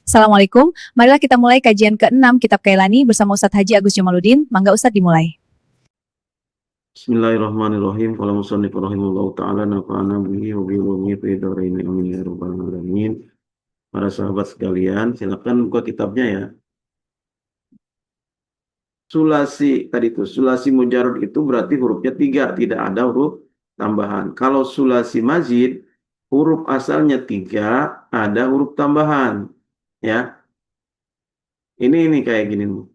Assalamualaikum, marilah kita mulai kajian ke-6 Kitab Kailani bersama Ustadz Haji Agus Jamaluddin. Mangga Ustadz dimulai. Bismillahirrahmanirrahim. Qala musannif rahimahullahu ta'ala nafa'ana bihi wa bihi wa bihi fi dharaini amin ya rabbal alamin. Para sahabat sekalian, silakan buka kitabnya ya. Sulasi mujarrad itu berarti hurufnya 3, tidak ada huruf tambahan. Kalau sulasi mazid, huruf asalnya 3, ada huruf tambahan. Ya, ini kayak gini nih.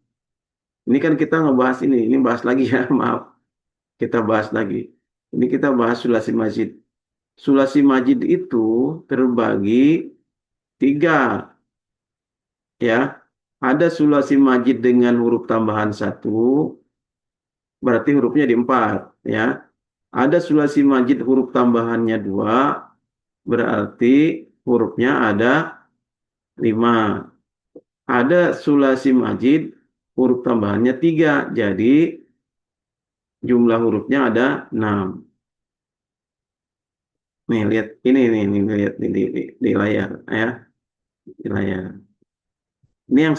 Ini kan kita ngebahas ini bahas lagi ya, maaf. Kita bahas lagi. Ini kita bahas sulasi mazid. Sulasi majid itu terbagi 3, ya. Ada sulasi majid dengan huruf tambahan 1, berarti hurufnya di 4, ya. Ada sulasi majid huruf tambahannya 2, berarti hurufnya ada 5. Ada sulasi majid huruf tambahannya 3, jadi jumlah hurufnya ada 6. Nih, lihat ini lihat di layar, ya. Di layar. Ini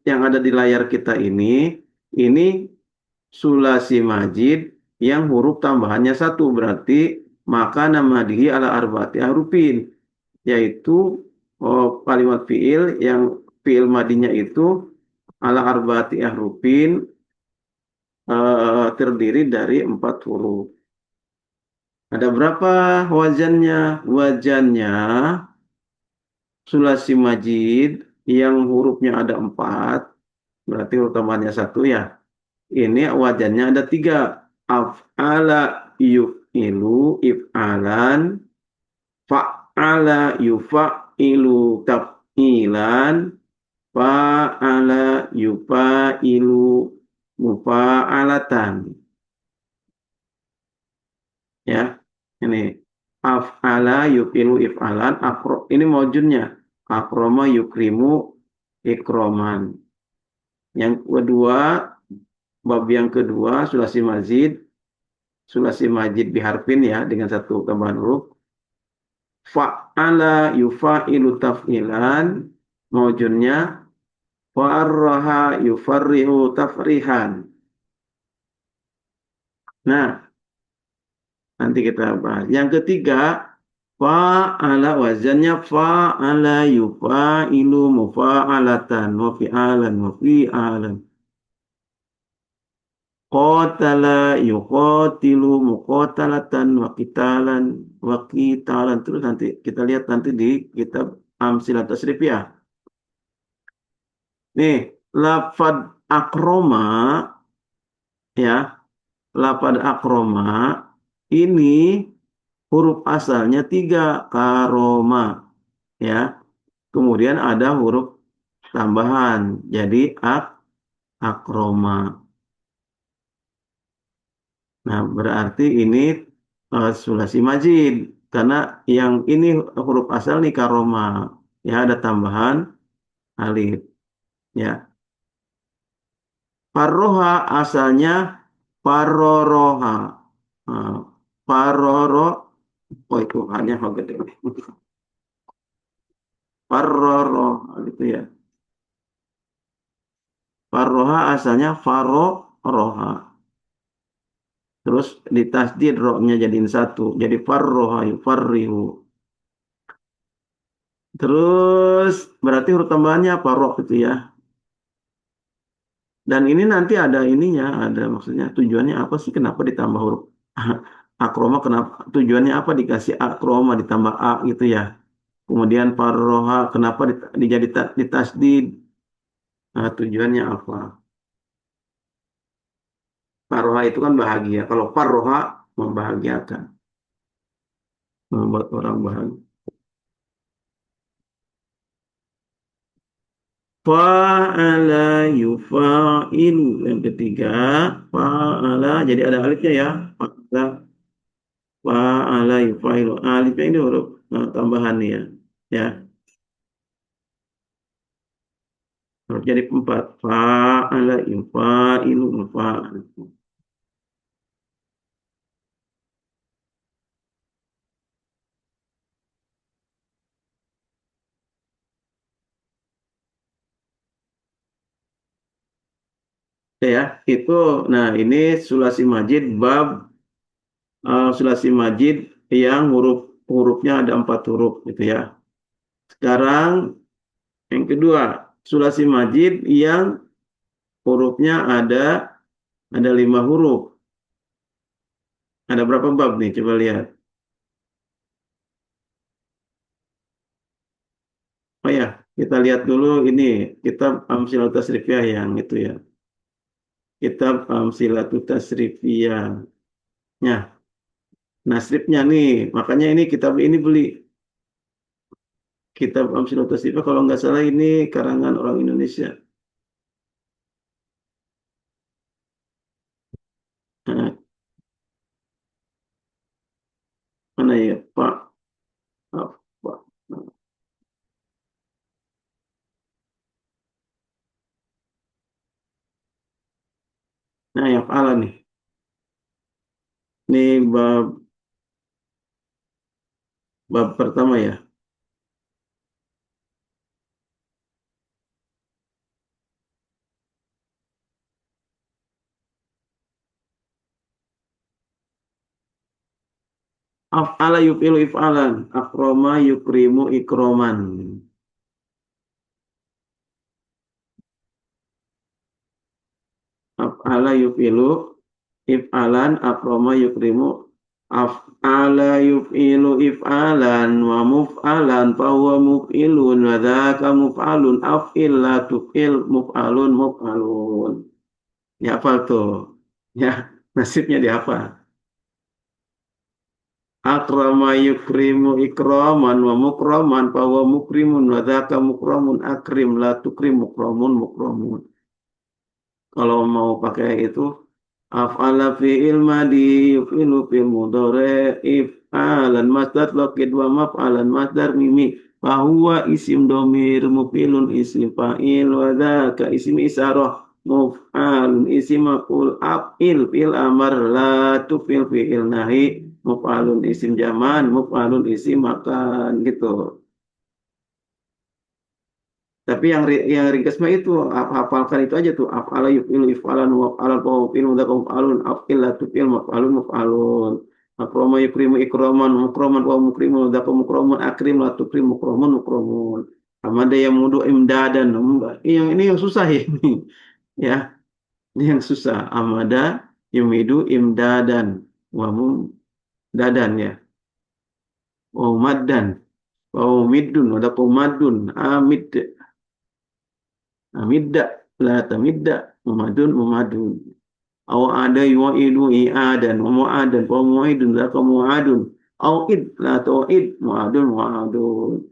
yang ada di layar kita ini sulasi majid yang huruf tambahannya 1, berarti maka nama dihi ala arba'ati ahrufin, yaitu kalimat fiil yang fiil madinya itu ala arba'ati ahrufin, terdiri dari 4 huruf. Ada berapa wajannya? Wajannya sulasi majid yang hurufnya ada 4, berarti huruf tambahannya 1 ya. Ini wajannya ada 3. Af'ala yuf'ilu if'alan, fa'ala yuf'ilu taf'ilan, fa'ala yufa'ilu mufa'alatan. Ya, ini af'ala yuf'ilu if'alan, ini maujudnya. Akroma yukrimu ikroman. Yang kedua, bab yang kedua, sulasi mazid biharfin ya, dengan 1 tambahan huruf. Fa'ala yufa'ilu taf'ilan, maujudnya fa'arraha yufarrihu tafrihan. Nah, nanti kita bahas. Yang ketiga, fa'ala wazannya fa'ala yufa'ilu mufa'alatan wa fi'alan wa fi'alan. Qatala yuqatilu muqatalatan wa qitalan wa qitalan. Terus nanti kita lihat nanti di kitab Amsilat Tasrifiyah. Nih, lafad akroma, ya, lafad akroma ini huruf asalnya 3, karoma, ya. Kemudian ada huruf tambahan, jadi akroma. Nah, berarti ini sulasi majid karena yang ini huruf asal nih karoma, ya, ada tambahan alif, ya. Farroha asalnya farroroha. Nah, farroro, oh itu hanya gede. Farroro gitu ya. Farroha asalnya farroroha. Terus ditasdid ro-nya jadiin 1, jadi farroha yufarrihu. Terus berarti huruf tambahannya apa? Roh itu ya. Dan ini nanti ada ininya, ada maksudnya tujuannya apa sih? Kenapa ditambah huruf akroma? Kenapa tujuannya apa dikasih akroma ditambah a gitu ya? Kemudian farroha kenapa dijadi ditasdid? Nah, tujuannya apa? Farroha itu kan bahagia. Kalau farroha membahagiakan, membuat orang bahagia. Fa'ala yufa'ilu yang ketiga, fa'ala jadi ada alifnya ya. Fa'ala fa'ala yufa'ilu, alifnya ini huruf tambahan nih ya. Ya, huruf jadi 4. Fa'ala yufa'ilu mufa'al. Ya, itu. Nah, ini sulasi majid bab sulasi majid yang hurufnya ada 4 huruf gitu ya. Sekarang yang kedua, sulasi majid yang hurufnya ada 5 huruf. Ada berapa bab nih? Coba lihat. Oh ya, kita lihat dulu ini kitab Amsilatul Tasrifiyah yang itu ya. Kitab Amsilatul Tasrifiyah. Nasribnya nih, makanya ini kitab ini beli. Kitab Amsilatul Tasrifiyah kalau nggak salah ini karangan orang Indonesia. Nah, mana ya Pak? Pak. Nah, yang ala nih. Ini bab pertama ya. Af'ala yuf'ilu if'alan. Akroma yukrimu ikroman. Af'ala yuf'ilu if'alan. Akroma yukrimu. Af'ala yuf'ilu if'alan. Wa muf'alan. Fahuwa muf'ilun. Wa dhaka muf'alun. Af'il la tuf'il. Muf'alun muf'alun. Dihafal tuh. Ya, nasibnya dihafal. Akrama yukrimu ikraman wa mukraman fa wa mukrimun wa dzaka mukramun akrim la tukrim mukramun mukramun. Kalau mau pakai itu af'ala fi'il madi yufilu fil mudhari if'alan masdar laqid wa maf'alan masdar mimi fa huwa isim domir mufilun isim fa'il wa dzaka isim isyarah muf'alun isim maf'ul af'il fil amar la tufil fi'il nahi muf'alun isim zaman muf'alun isim makan gitu. Tapi yang ringkas mah itu hafalkan itu aja tuh af'ala yuf'ilu if'alan wa af'alan fa muf'il mudzakkar muf'alun af'il la tuf'il maf'alun muf'alun akrama yukrimu ikraman mukraman wa mukrimu mudzakkar mukramun akrim la tukrim mukramun mukramun amada yang mudu imdadan. Yang ini yang susah ini ya, ini yang susah. Amada yumidu imdadan wa dadan ya, wa maddan wa midun wa madun amid amidda la tamidda mumadun mumadun aw ada yu'idu i'adan wa mu'adan wa mu'idun la ka mu'adun aw id la tu'id mu'adun mu'adun.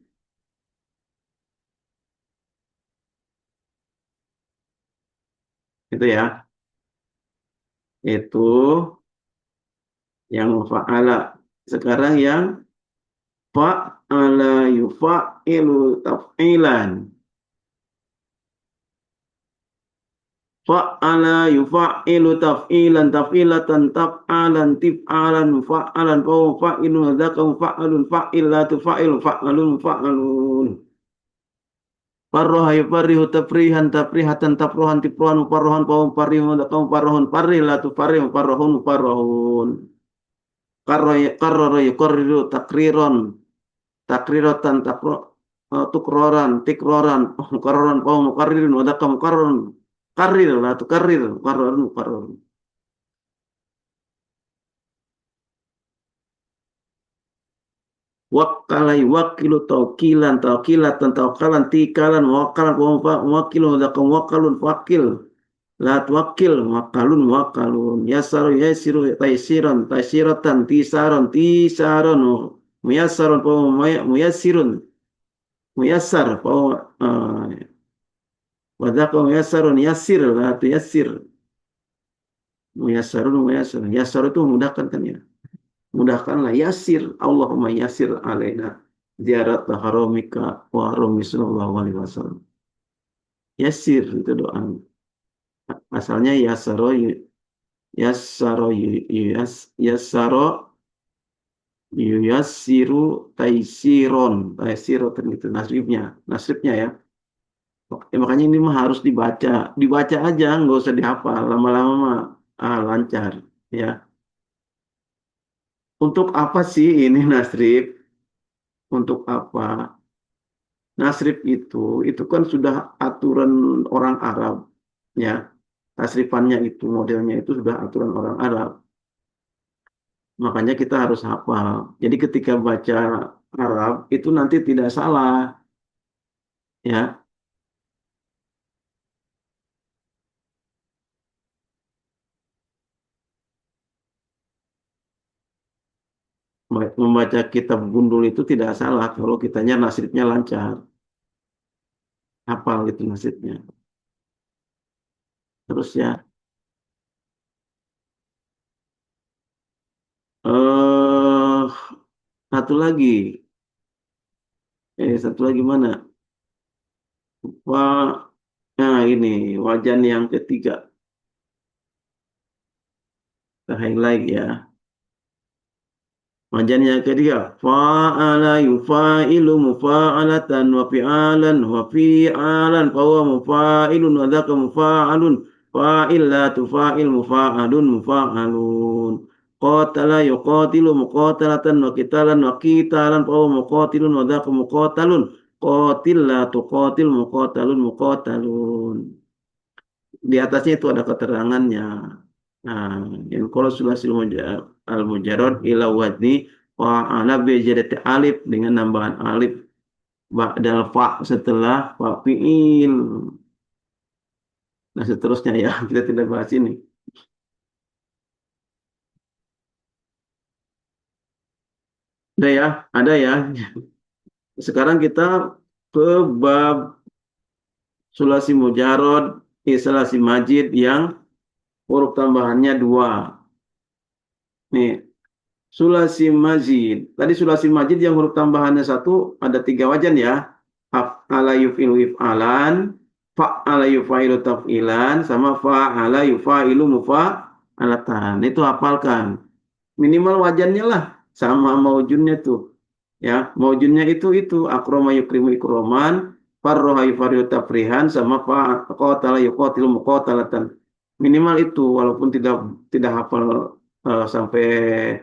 Itu ya, itu yang fa'ala. Sekarang yang fa'ala yufa'ilu taf'ilan. Fa'ala yufa'ilu taf'ilan taf'ilatan taf'alan tif'alan fa'alan fa'ilun dzaka fa'alun fa'ilatu fa'il fa'alun fa'alun. Farroha yufarrihu tafrihan tafrihatan tafrohan tifrohan farrohan farrihu dzaka farrohun farrilatu farrihu farrohun farrohun. Karrara yukarriru takriron takriratan tukroran tikroran mukarroran mukarririn dzaka mukarron karir la tukarrir mukarron mukarron. Wakalai wakilu taukilan taukilatan taukalan tikalan wakalan wakilu zakam wakalun wakil la wakil wakalun wakalun yasaru yasiru taisiran taisiratan tisaron tisaron muyasaron muyasirun muyasar wadaka muyasarun yasir la tu yasir muyasarun muyasar yasar itu memudahkan kan ya, mudahkanlah yasir Allahumma yasir alaina ziarat haramika wa harami sallallahu alaihi wasallam. Yasir itu doa. Asalnya yasaro yasaro yasaro yasiru taisiron taisiro itu nasribnya ya. Makanya ini mah harus dibaca aja, nggak usah dihafal, lama-lama mah lancar, ya. Untuk apa sih ini nasrib? Untuk apa? Nasrib itu kan sudah aturan orang Arab, ya. Tasrifannya itu, modelnya itu sudah aturan orang Arab. Makanya kita harus hafal. Jadi ketika baca Arab itu nanti tidak salah, ya. Membaca kitab gundul itu tidak salah kalau kitanya nasibnya lancar, hafal gitu nasibnya. Terus ya, eh satu lagi, satu lagi mana? Wah, nah ini wajan yang ketiga, kita highlight ya. Wajan yang ketiga, fa'ala yufa'ilu mufa'alatan wa fi'alan wa fi'alan fa huwa mufa'ilun wa dzaka mufa'alun fa'il la tufa'il mufa'alun mufa'alun qatala yuqatilu muqatalatan wa qitalan wa qitalan fa huwa muqatilun wa dzaka muqatalun qatil la tuqatil muqatalun muqatalun. Di atasnya itu ada keterangannya. Nah, yang kalau sulasil al mujarrad ila wadni wa ala bi ziyadati alif dengan nambahan alif ba'dal fa setelah fa fiil. Nah, seterusnya ya, kita tidak bahas ini. Ada ya, ada ya. Sekarang kita ke bab sulasi mujarrad, sulasi majid yang huruf tambahannya dua. Nih, sulasi mazid. Tadi sulasi mazid yang huruf tambahannya satu ada tiga wajan ya. Fa'ala yufilu if'alan, fa'ala yufailu taf'ilan, sama fa'ala yufailu mufa'alatan. Itu hafalkan. Minimal wajannya lah sama maujunnya tuh. Ya, maujunnya itu akroma yukrimu ikroman, farroha yufarilu tafrihan, sama fa'qatala yuqatilu muqatalatan. Minimal itu walaupun tidak hafal sampai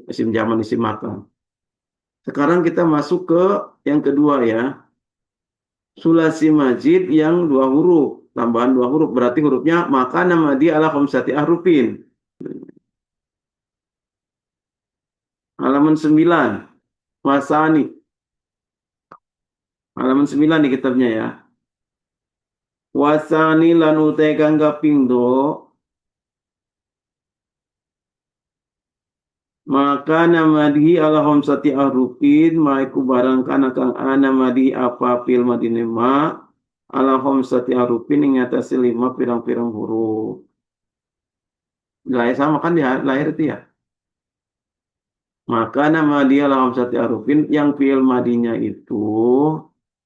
isim zaman isim makan. Sekarang kita masuk ke yang kedua ya. Sulasi majid yang dua huruf. Tambahan dua huruf. Berarti hurufnya maka nama dia ala khamsati ahrufin. Halaman 9. Wasani. Halaman 9 di kitabnya ya. Wasani lanu tegang gapindo. Maka namadihi ala khamsati ahrufin maiku barang kana kang ana madi apa fil madinema ala khamsati ahrufin ing atase 5 pirang-pirang huruf. Lahir sama kan di lahir itu ya. Maka nama dia ala khamsati ahrufin yang fiil madinya itu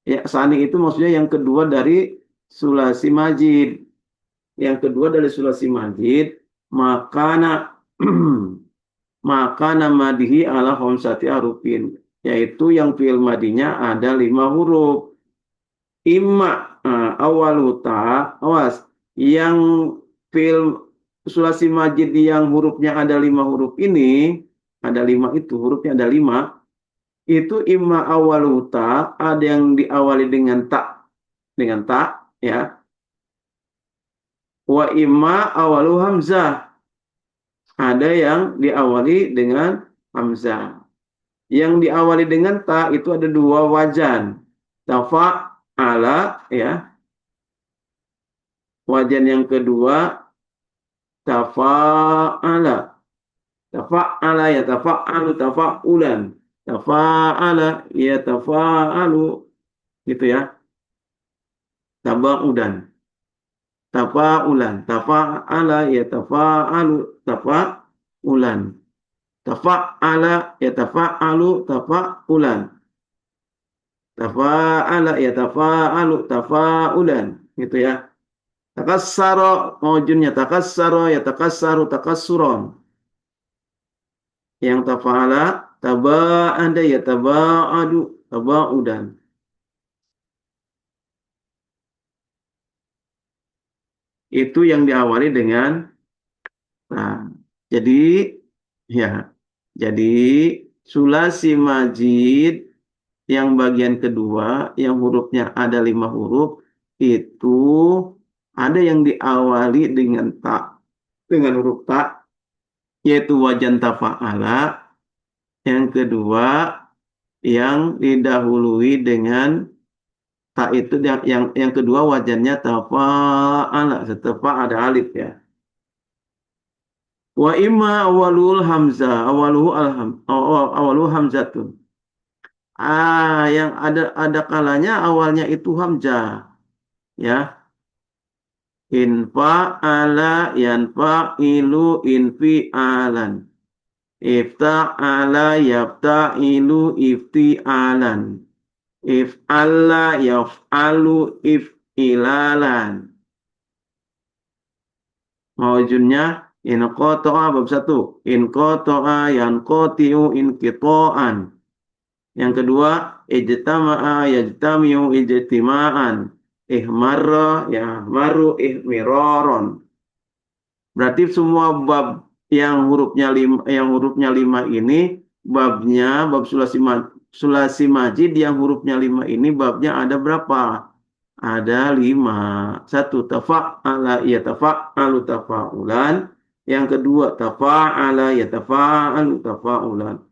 ya sani itu maksudnya yang kedua dari sulasi majid. Yang kedua dari sulasi majid maka maka nama dihi ala khamsati arufin yaitu yang fi'il madinya ada 5 huruf. Imma awaluta awas yang fi'il sulasi majid yang hurufnya ada 5 huruf ini ada 5 itu hurufnya ada 5 itu imma awaluta ada yang diawali dengan tak ya wa imma awalu hamzah ada yang diawali dengan hamzah. Yang diawali dengan ta itu ada dua wajan. Tafa'ala ya. Wajan yang kedua tafa'ala. Tafa'ala ya tafa'alu tafa'ulan. Tafa'ala ya tafa'alu gitu ya. Taba'udan. Tafa'ulan. Tafa'ala ya tafa'alu tafa'ulan. Tafa'ala yatafa'alu tafa'ulan. Tafa'ala yatafa'alu tafa'ulan. Gitu ya. Takassara maujunnya takassara yatakassaru takassuron. Yang tafa'ala taba'ada yataba'adu taba'udan. itu yang diawali dengan ta. Jadi ya, jadi sulasi majid yang bagian kedua, yang hurufnya ada 5 huruf, itu ada yang diawali dengan ta, dengan huruf ta, yaitu wajan tafa'ala. Yang kedua, yang didahului dengan ta itu yang kedua wajannya tafa'ala, setelah ada alif ya. Wa imma awalul hamzah, awaluhu hamzatun. Yang ada kalanya awalnya itu hamzah, ya. Infa'ala yanfa'ilu infi'alan. Ifta'ala yafta'ilu ifti'alan. If'alla yaf'alu if'ilalan. Mawujudnya in qata'a bab 1. In qata'a yanqati'u inqita'an. Yang kedua, ijtama'a yajtami'u ijtima'an. Ihmarra yahmaru ihmiraron. Berarti semua bab yang hurufnya 5 ini babnya bab sulasi majid yang hurufnya 5 ini babnya ada berapa? Ada 5. Satu, tafa'ala yatafa'alu tafa'ulan. Yang kedua, tafa'ala yatafa'alu tafa'ulan.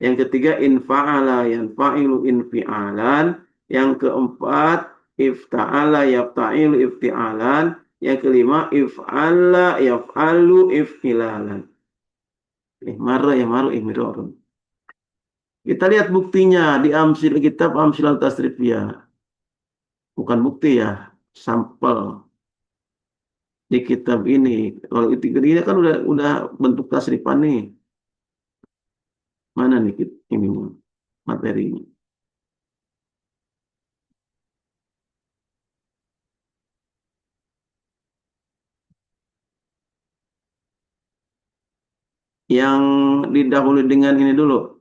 Yang ketiga, infa'ala yanfa'ilu infi'alan. Yang keempat, ifta'ala yafta'ilu ifti'alan. Yang kelima, if'ala yaf'alu if'ilalan. Ihmarra yahmaru ihmirarun. Kita lihat buktinya di kitab Amsil al-Tasrifiyah. Bukan bukti ya, sampel di kitab ini. Kalau itu ini kan udah bentuk tasrifan nih. Mana nih ini materinya? Yang didahului dengan ini dulu.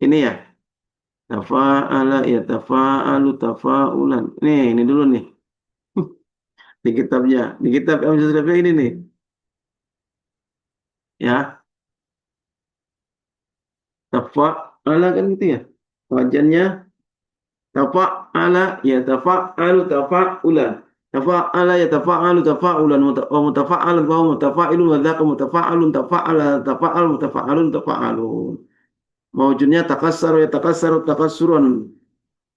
Ini ya. Tafa'ala ya tafa'alu tafa'ulan. Ini dulu nih. Di kitabnya. Di kitab Amsil al-Tasrifiyah ini nih. Ya. Tafa'ala kan gitu ya. Wajannya tafa'ala ya tafa'alu tafa'ulan. Tafa'ala ya tafa'alu tafa'ulan wa mutafa'alan wa mutafa'ilun wa dzaka mutafa'alun tafa'ala tafa'al mutafa'alun tafa'alun. Mawujudnya takassaru ya takassaru takassurun.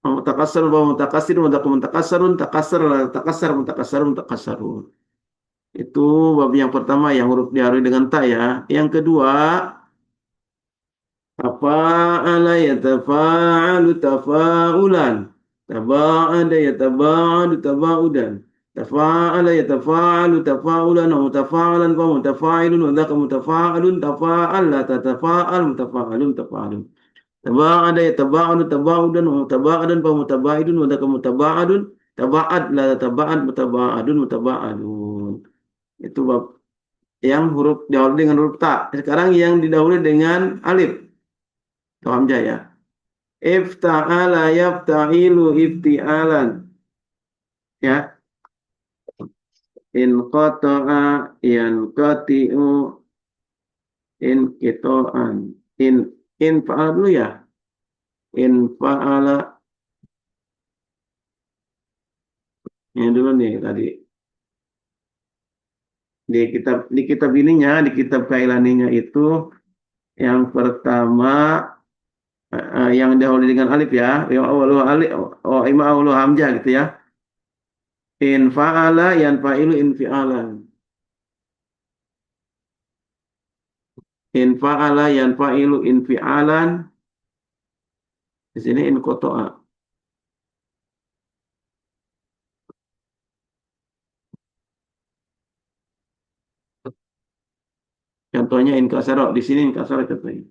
Mutakassarun wa mutakassirun wa dzaka mutakassarun takassar takassar mutakassarun takassarun. Itu bab yang pertama yang huruf diawali dengan ta ya. Yang kedua, tafa'ala yatafa'alu tafa'ulan. Taba'ada yataba'adu taba'udan. Tafa'ala yatafa'alu tafa'ulan wa mutafa'alan wa mutafa'ilun wa dzaka mutafa'alun tafa'ala tatafa'al mutafa'alun tafa'alun. Taba'ada yataba'adu taba'udan wa mutaba'adan wa mutaba'idun wa dzaka mutaba'adun taba'ad la taba'ad mutaba'adun mutaba'alun. Itu bab yang huruf didahului dengan huruf ta. Sekarang yang didahului dengan alif. Hamzah ya. Ifta'ala yafta'ilu ifti'alan. Ya. In qata'a yanqati'u in qita'an. In fa'ala dulu ya. In fa'ala. Ini dulu nih tadi. Di kitab ininya, di kitab Kailaninya itu yang pertama yang dahulu dengan alif ya, yang awalu alif, ima awalu hamzah gitu ya. In fa'ala yanfa'ilu infi'alan. In fa'ala yanfa'ilu infi'alan. Di sini in qata'a. Contohnya in kasara, di sini in kasara contohnya.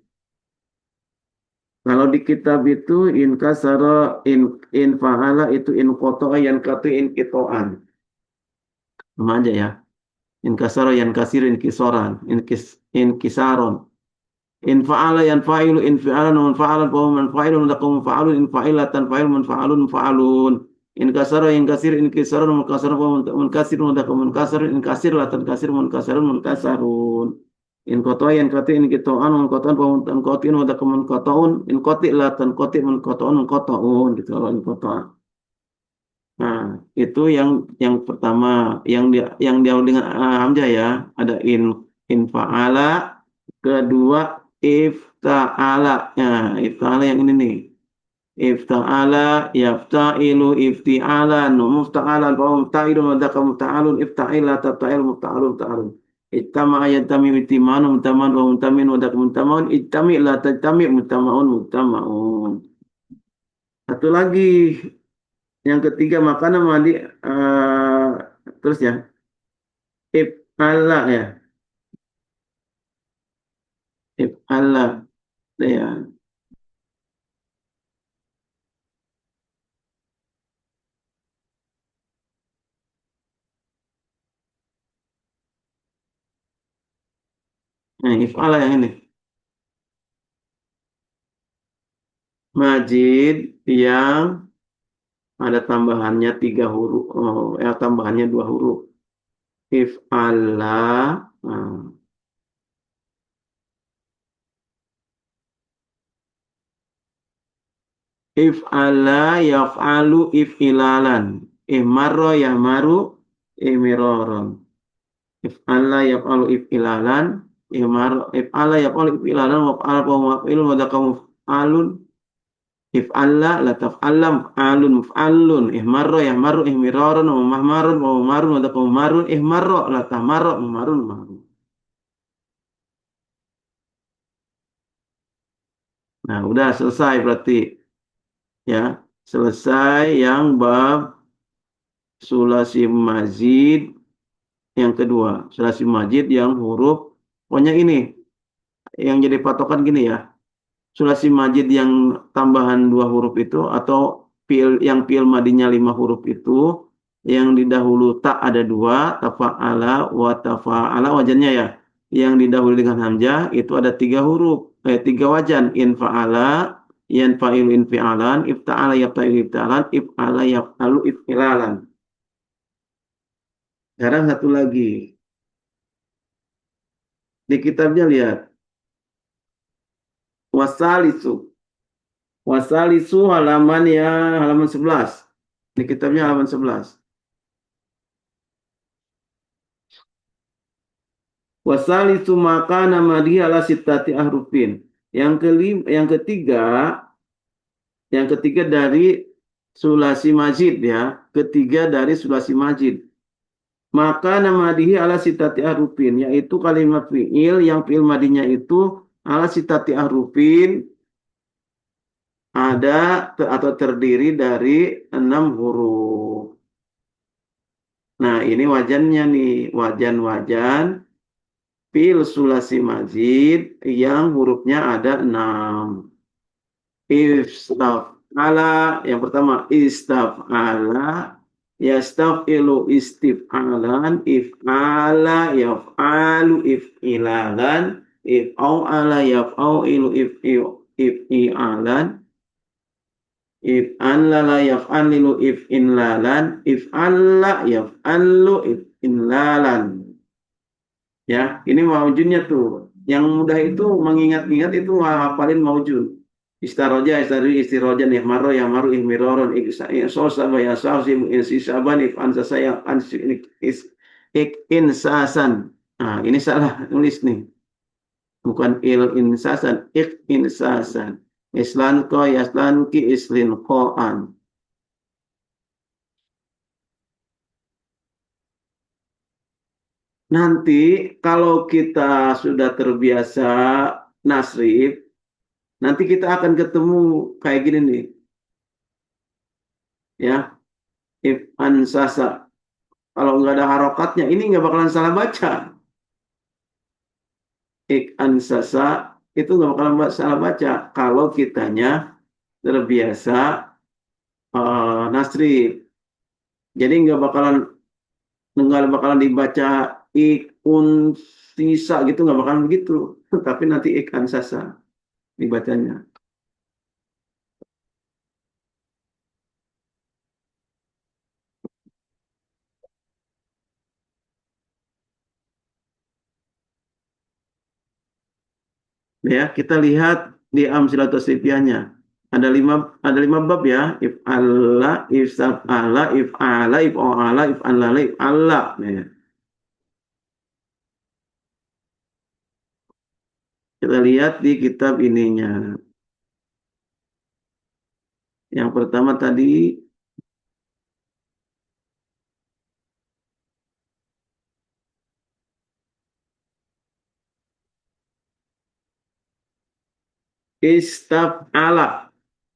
Kalau di kitab itu in kasara, in fa'ala itu in qata'a yanqati in qita'an. Sama aja ya. In kasara yan kasir in kisaran, in kisaron. In fa'ala yanfa'ilu in fi'alan wa fa'alan fa huwa manfa'ilun wa taqum fa'alun in fa'ilatan fa'il manfa'alun fa'alun. In kasara in kasir in kisarun munkasarun fa huwa munkasirun wa taqum munkasirun in kasir latan kasir munkasarun munkasarun. In qata in qati in qita'an munqata'an fa huwa munqati'un wa taqum munqata'un in qati latan qati munqata'un munqata'un gitu kalau in qata'. Nah, itu yang pertama, yang diawali dengan hamzah ya, ada in fa'ala, kedua ifta'ala. Nah, ifta'ala yang ini nih. Ifta'ala, yafta'ilu, ifti'alan, mufta'alan, fa mufta'ilun, wa dzaka mufta'alun, ifta'ila, tabta'il, mufta'alun, mufta'alun. Ittama'a yantami mutimanun, mutaman, wa mutamin, wa dzaka mutamun, ittami' la tajtami' mutama'un, mutama'un. Satu lagi, yang ketiga makanan mandi terus ya if'ala ya if'ala ya if'ala yang ini majid yang ada tambahannya 3 huruf tambahannya 2 huruf if'ala if'ala yaf'alu if'ilalan ihmarra yahmaru ihmiraran if'ala yaf'alu if'ilalan if'ala yaf'alu if'ilalan waf'ala wa maf'ilun wa dzaka muf'alun if'alla la taf'allam alun muf'allun ihmarra yahmarru ihmiraran wa mahmarun wa mamarun wa dzaka mamarun ihmarra la tahmarra mamarun mamarun. Nah, udah selesai berarti ya. Selesai yang bab sulasi mazid yang kedua. Sulasi mazid yang huruf pokoknya ini yang jadi patokan gini ya. Sulasi majid yang tambahan 2 huruf itu atau yang fi'il madinya 5 huruf itu yang didahulu tak ada 2 tafa'ala wa tafa'ala wajannya ya yang didahului dengan hamzah itu ada 3 huruf 3 wajan in fa'ala yan fa'ilu in fi'alan ifta'ala yafta'ilu ifta'alan if'ala yaf'alu if'ilalan. Sekarang satu lagi di kitabnya lihat wasalisu wasalisu halaman 11. Di kitabnya halaman 11. Wasalisu makana madi ala sitati ahrufin. Yang ketiga dari sulasi majid ya. Ketiga dari sulasi majid. Maka namadihi ala sitati ahrufin, yaitu kalimat fi'il yang fi'il madinya itu ala sitati ahrufin ada atau terdiri dari 6 huruf. Nah, ini wajannya nih, wajan-wajan fi'il sulasi majid yang hurufnya ada 6. Istaf'ala, yang pertama istaf'ala, yastaf'ilu istif'alan, if'ala yaf'alu if'ilalan, if'au'ala yaf'au'ilu if'i'alan, if'anlala yaf'anlilu if'inlalan, if'alla yaf'allu if'inlalan. Ya, ini maujunnya tuh. Yang mudah itu mengingat-ingat itu hafalin maujun. Istaroja, istiroja, ihmarro, yahmaru, ihmiroron, iksosaba, yasawsim, insisaban, ifansasa, insasan. Nah, ini salah nulis nih. Bukan insasan, insasan. Islanko, yaslanki, islinkoan. Nanti kalau kita sudah terbiasa nasrif, nanti kita akan ketemu kayak gini nih. Ya, if ansasa. Kalau nggak ada harokatnya, ini nggak bakalan salah baca. Ik ansasa itu nggak bakalan salah baca kalau kitanya terbiasa nasrif. Jadi nggak bakalan dibaca ik unsisa gitu nggak bakalan begitu. Tapi nanti ikan sasa dibacanya. Ya, kita lihat di Amsilatus Tasrifiyahnya. Ada lima bab ya. If Allah, if Allah, if Allah, if Allah, if Allah, if Allah. Ya. Kita lihat di kitab ininya. Yang pertama tadi istaf'ala.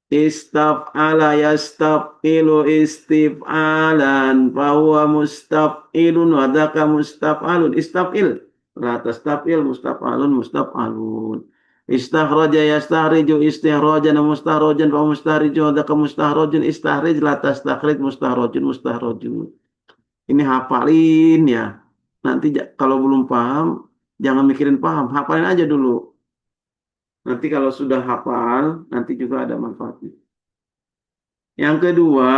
Istaf'ala yastaf'ilu istif'alan fahuwa mustaf'ilun wadaka mustaf'alun istaf'il la tastaf'il mustaf'alun mustaf'alun istakhraja yastakhriju istikhrajan mustakhrajan fa mustakhriju wadaka mustakhrajun istakhrij la tastakhrij mustakhrajun mustakhrajun. Ini hafalin ya. Nanti kalau belum paham jangan mikirin paham, hafalin aja dulu. Nanti kalau sudah hafal nanti juga ada manfaatnya. Yang kedua,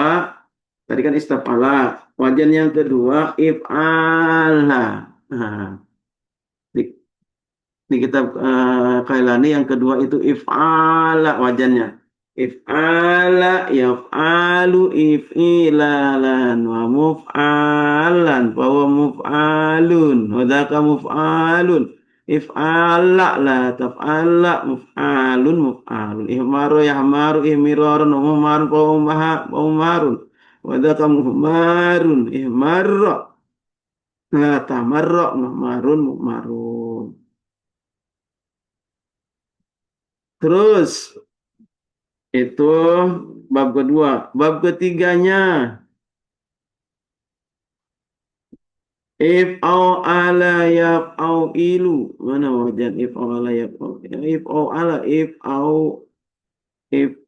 tadi kan istafala. Wajan yang kedua, if'ala. Nah, di, di kitab Kailani yang kedua itu if'ala wajannya. If'ala yaf'alu if'ilalan wa muf'alan wa huwa muf'alun wa dzaka muf'alun. If'ala la taf'ala muf'alun muf'alun. Ihmaru yahmaru ihmirarun wa muhmarun wa muhmarun wa dzaka muhmarun ihmarra la tamarra muhmarun muhmarun. Terus itu bab kedua. Bab ketiganya, if au ala yaf au ilu. Mana wajan if au ala yaf au if au ala if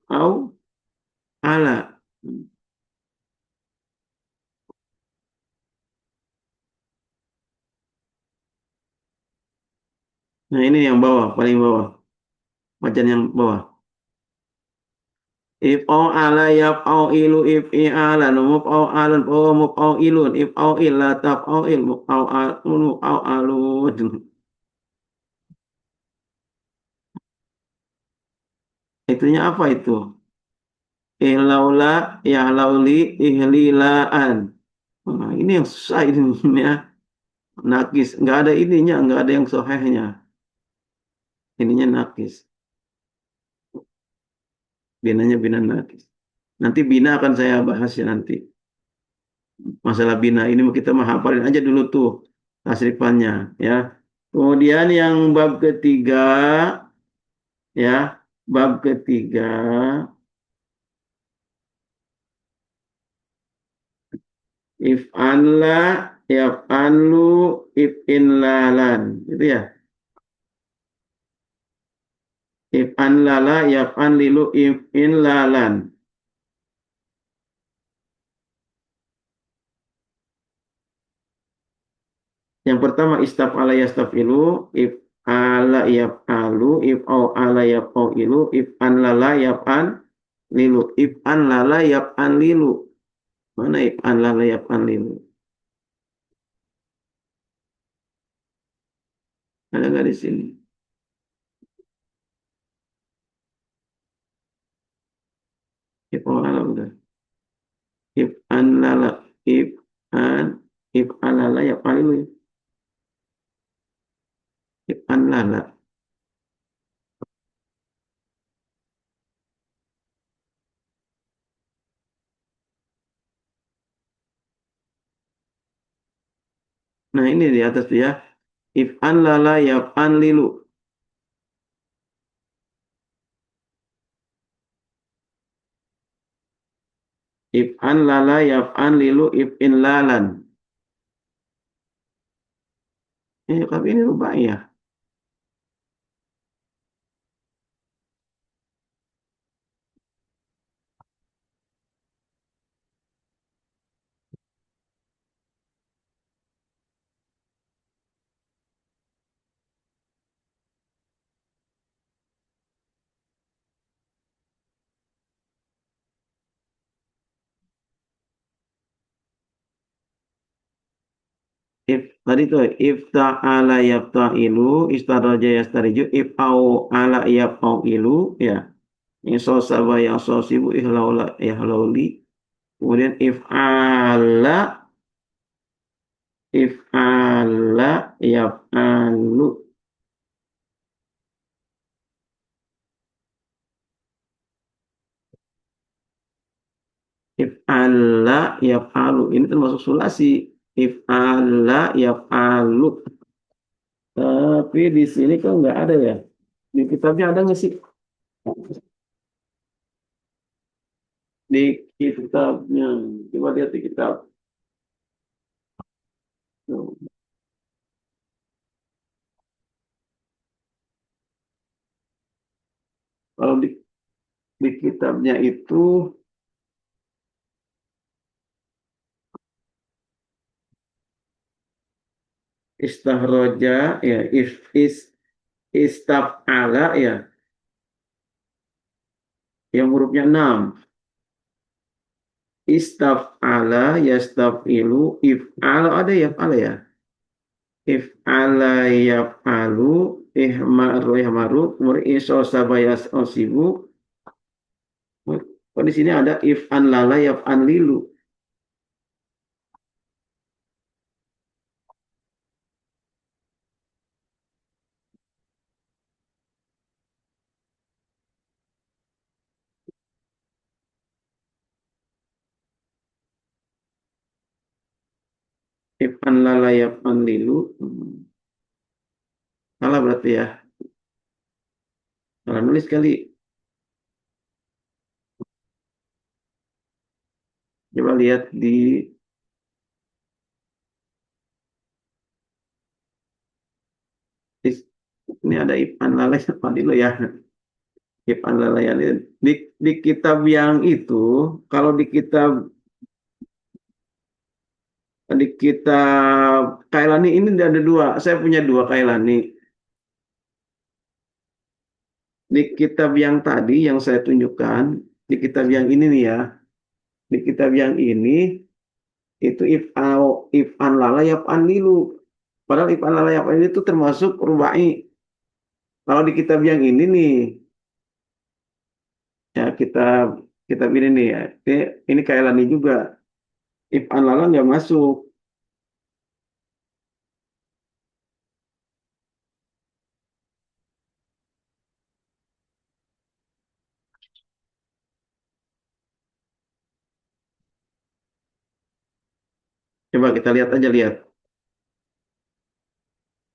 au ala. Nah ini yang bawah, paling bawah. Wajan yang bawah. If au ala yaf au ilu if I ala muf au alun muf au ilun if au illa taf au il muf au alun muf au alun. Itunya apa itu? Ihlaula yahlauli ihlilaan. Nah, ini yang susah ini ya. Nakis, nggak ada ininya, nggak ada yang sohehnya. Ininya nakis, binanya bina nakis. Nanti bina akan saya bahas ya nanti. Masalah bina ini kita menghafalin aja dulu tuh tasrifannya ya. Kemudian yang bab ketiga ya, bab ketiga if anla if anlu if inlalan itu ya. If anlala if anlilu if inlalan. Yang pertama istaf ala yastafilu, if ala yaf'alu, if au ala yaf'ailu, if an lala yaf'an lilu, if an lala yaf'an lilu. Mana if an lala yaf'an lilu? Ada nggak di sini? If au ala udah. If an lala, if an lala yaf'an lilu, if an lala. Nah ini di atas ya. If an lala yaf'an lilu. If an lala yaf'an lilu, if in lalan. Tapi ini rubah ya. If tadi tuh ifta'ala yafta'ilu, istaraja yastariju, if'au ala yaf'ailu, ya. Insosaba yang sosibu ihlaula ihlauli. Kemudian if'ala yaf'alu. If'ala yaf'alu. Ini termasuk sulasi. If'ala yaf'alu. Tapi di sini kan nggak ada ya. Di kitabnya ada nggak sih? Di kitabnya. Coba lihat di kitab. Tuh. Kalau di kitabnya itu istahroja ya istaf'ala ya yang hurufnya 6. Istaf'ala yastaf'ilu if'ala ada ya if'ala ya. If'ala yaf'alu ihmaru ihmaru kemudian isosabayas osibu. Oh, di sini ada if'an lala yaf'an lilu. If'an lala yaf'an lilu. Salah berarti ya. Salah nulis kali. Coba lihat di- ini ada if'an lala yaf'an lilu ya. If'an lala yaf'an lilu. Di kitab yang itu, kalau di kitab Kailani ini ada dua. Saya punya dua Kailani. Di kitab yang tadi yang saya tunjukkan, di kitab yang ini nih ya, di kitab yang ini itu if'an lala yaf'an lilu. Padahal if'an lala yaf'an lilu itu termasuk rubai. Kalau di kitab yang ini nih, ya kitab kitab ini nih ya, ini Kailani juga. If'an lala nggak masuk. Coba kita lihat aja lihat.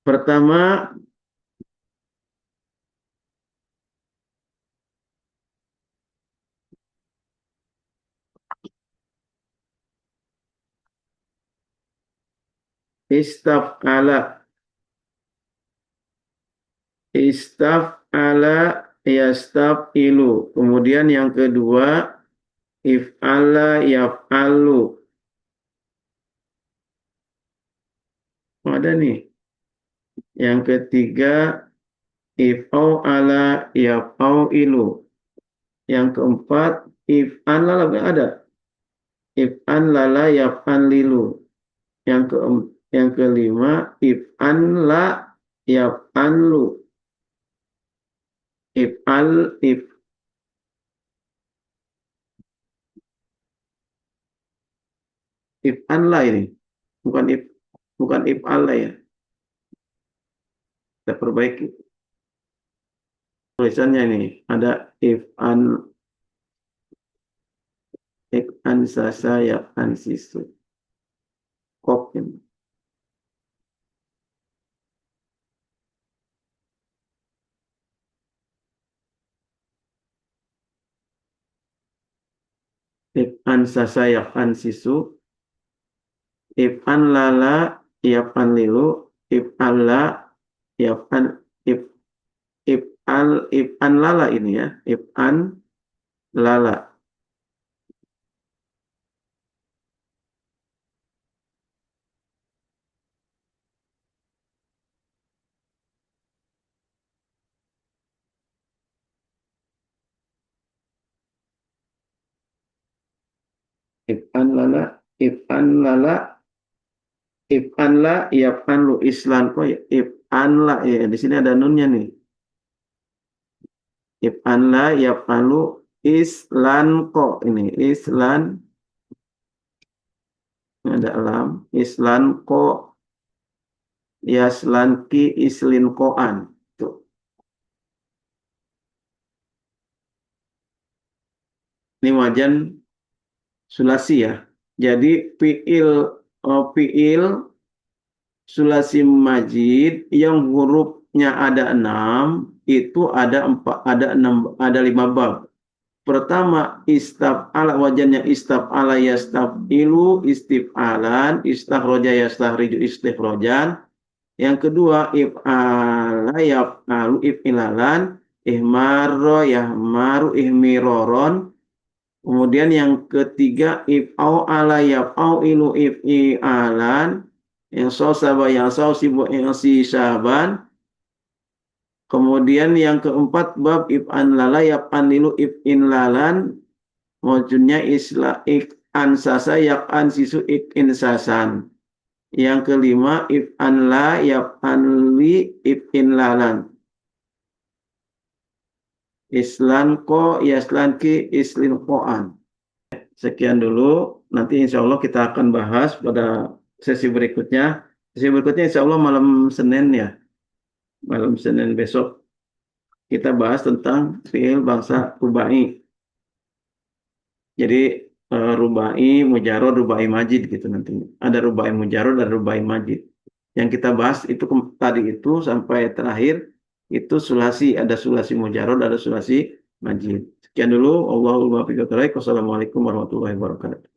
Pertama istaf'ala istaf'ala yastaf'ilu. Kemudian yang kedua if'ala yaf'alu. Oh, ada nih. Yang ketiga if'au ala yaf'au ilu. Yang keempat if'an lala ada. If'an lala yaf'an lilu. Yang kelima if'an la yaf'an lu. If'al if if'an la ini. Bukan bukan if'al la ya. Kita perbaiki tulisannya ini. Ada if'an sasa yaf'an sisu. Kop ini. If'an sasa yaf'an sisu. If'an lala yaf'an lilu. If'an la yaf'an if if'an lala ini ya. If'an lala. If'an lala. If'an lala If'anla yaf'anlu islan kok ya if'anla ya di sini ada nunnya nih. If'anla yaf'anlu islan kok ini islan ini ada lam islan kok yaslan ki islin koan. Tuh. Ini wajan sulasi ya. Jadi fiil sulasi majid yang hurufnya ada 6 itu ada 5 bab. Pertama istaf'ala wajannya istaf'ala yastaf'ilu istif'alan istakhraja yastakhriju istikhrajan. Yang kedua if'ala yaf'alu if'ilalan ihmarra yahmaru ihmiroron. Kemudian yang ketiga if'au ala yaf'au ilu if'ialan yang sosaba yang sausibu yang sisaban. Kemudian yang keempat bab if'an lala yaf'an lilu if'in lalan maksudnya isla ik'an sasa yak'an sisu ik'in sasan. Yang kelima if'an la yaf'an li if'in lalan. Islan ko yaslan ki islin ko'an. Sekian dulu, nanti insya Allah kita akan bahas pada sesi berikutnya. Sesi berikutnya insya Allah malam Senin ya. Malam Senin besok kita bahas tentang fiil bangsa rubai. Jadi rubai, mujarod, rubai majid gitu nantinya. Ada rubai mujarod, ada rubai majid. Yang kita bahas itu tadi itu sampai terakhir itu sulasi, ada sulasi mujarod, ada sulasi majid. Sekian dulu, Allahul muwaffiq. Wassalamualaikum warahmatullahi wabarakatuh.